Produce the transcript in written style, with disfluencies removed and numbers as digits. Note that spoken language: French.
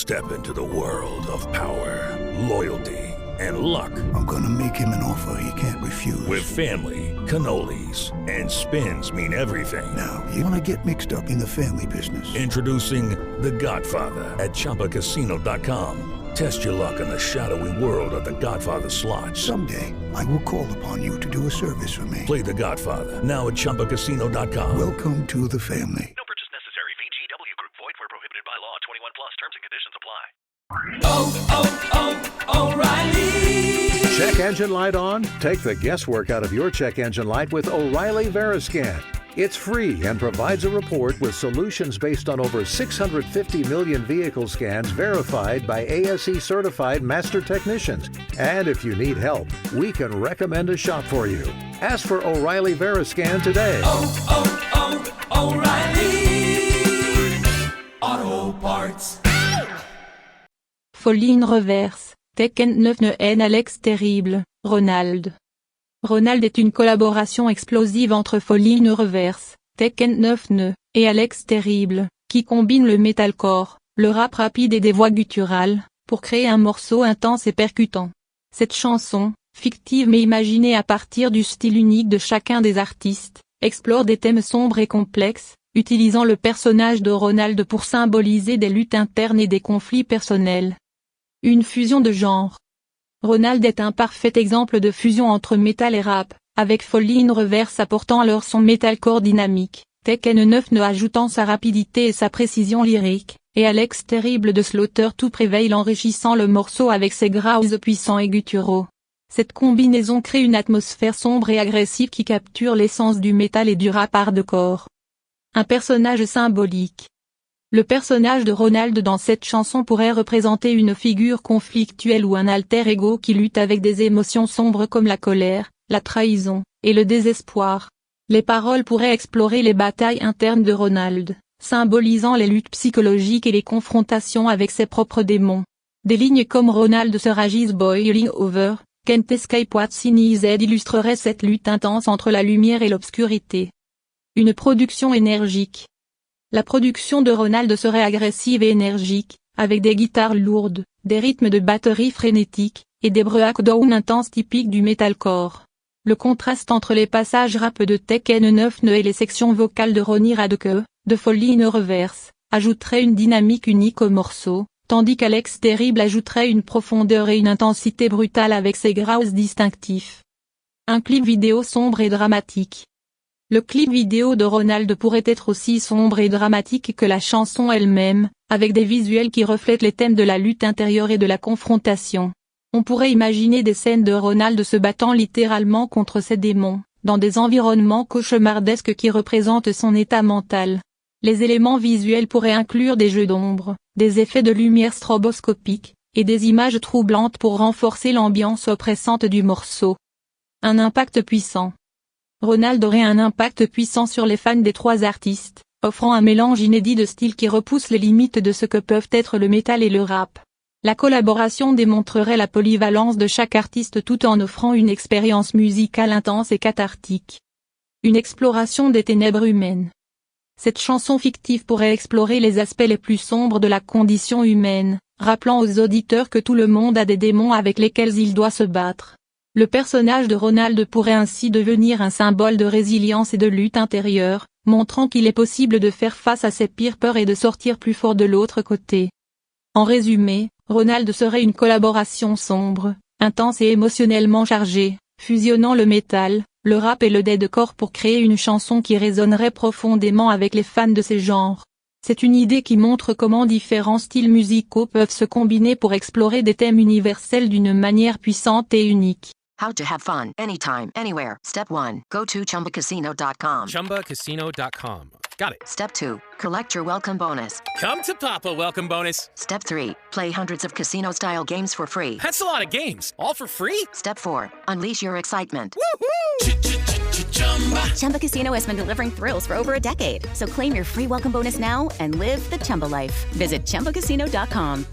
Step into the world of power, loyalty, and luck. I'm gonna make him an offer he can't refuse. With family, cannolis, and spins mean everything. Now, you wanna get mixed up in the family business. Introducing The Godfather at ChumbaCasino.com. Test your luck in the shadowy world of The Godfather slot. Someday, I will call upon you to do a service for me. Play The Godfather, now at ChumbaCasino.com. Welcome to the family. No purchase necessary. VGW Group. Void where prohibited by law. 21 plus. Terms and conditions apply. O'Reilly. Check engine light on? Take the guesswork out of your check engine light with O'Reilly Veriscan. It's free and provides a report with solutions based on over 650 million vehicle scans verified by ASE certified master technicians. And if you need help, we can recommend a shop for you. Ask for O'Reilly Veriscan today. O'Reilly Auto Parts. Folie in reverse. Tekken 9 N Alex Terrible, Ronald. Ronald est une collaboration explosive entre Folie in reverse, Tekken 9 et Alex Terrible, qui combine le metalcore, le rap rapide et des voix gutturales, pour créer un morceau intense et percutant. Cette chanson, fictive mais imaginée à partir du style unique de chacun des artistes, explore des thèmes sombres et complexes, utilisant le personnage de Ronald pour symboliser des luttes internes et des conflits personnels. Une fusion de genres. Ronald est un parfait exemple de fusion entre métal et rap, avec Folie in reverse apportant alors son metalcore dynamique, Tekken 9 ajoutant sa rapidité et sa précision lyrique, et Alex Terrible de Slaughter to Prevail enrichissant le morceau avec ses growls puissants et gutturaux. Cette combinaison crée une atmosphère sombre et agressive qui capture l'essence du métal et du rap hardcore. Un personnage symbolique. Le personnage de Ronald dans cette chanson pourrait représenter une figure conflictuelle ou un alter ego qui lutte avec des émotions sombres comme la colère, la trahison, et le désespoir. Les paroles pourraient explorer les batailles internes de Ronald, symbolisant les luttes psychologiques et les confrontations avec ses propres démons. Des lignes comme Ronald Surage is boiling over, can't escape what's in his head illustreraient cette lutte intense entre la lumière et l'obscurité. Une production énergique. La production de Ronald serait agressive et énergique, avec des guitares lourdes, des rythmes de batterie frénétiques, et des breakdowns intenses typiques du metalcore. Le contraste entre les passages rap de Tekken 9 et les sections vocales de Ronnie Radke, de Folie in reverse, ajouterait une dynamique unique au morceau, tandis qu'Alex Terrible ajouterait une profondeur et une intensité brutale avec ses growls distinctifs. Un clip vidéo sombre et dramatique. Le clip vidéo de Ronald pourrait être aussi sombre et dramatique que la chanson elle-même, avec des visuels qui reflètent les thèmes de la lutte intérieure et de la confrontation. On pourrait imaginer des scènes de Ronald se battant littéralement contre ses démons, dans des environnements cauchemardesques qui représentent son état mental. Les éléments visuels pourraient inclure des jeux d'ombre, des effets de lumière stroboscopique, et des images troublantes pour renforcer l'ambiance oppressante du morceau. Un impact puissant. Ronald aurait un impact puissant sur les fans des trois artistes, offrant un mélange inédit de styles qui repousse les limites de ce que peuvent être le métal et le rap. La collaboration démontrerait la polyvalence de chaque artiste tout en offrant une expérience musicale intense et cathartique. Une exploration des ténèbres humaines. Cette chanson fictive pourrait explorer les aspects les plus sombres de la condition humaine, rappelant aux auditeurs que tout le monde a des démons avec lesquels il doit se battre. Le personnage de Ronald pourrait ainsi devenir un symbole de résilience et de lutte intérieure, montrant qu'il est possible de faire face à ses pires peurs et de sortir plus fort de l'autre côté. En résumé, Ronald serait une collaboration sombre, intense et émotionnellement chargée, fusionnant le métal, le rap et le deathcore pour créer une chanson qui résonnerait profondément avec les fans de ces genres. C'est une idée qui montre comment différents styles musicaux peuvent se combiner pour explorer des thèmes universels d'une manière puissante et unique. How to have fun anytime, anywhere. Step 1. Go to ChumbaCasino.com. ChumbaCasino.com. Got it. Step 2. Collect your welcome bonus. Come to Papa welcome bonus. Step 3. Play hundreds of casino-style games for free. That's a lot of games. All for free? Step 4. Unleash your excitement. Woohoo! Chumba Casino has been delivering thrills for over a decade. So claim your free welcome bonus now and live the Chumba life. Visit ChumbaCasino.com.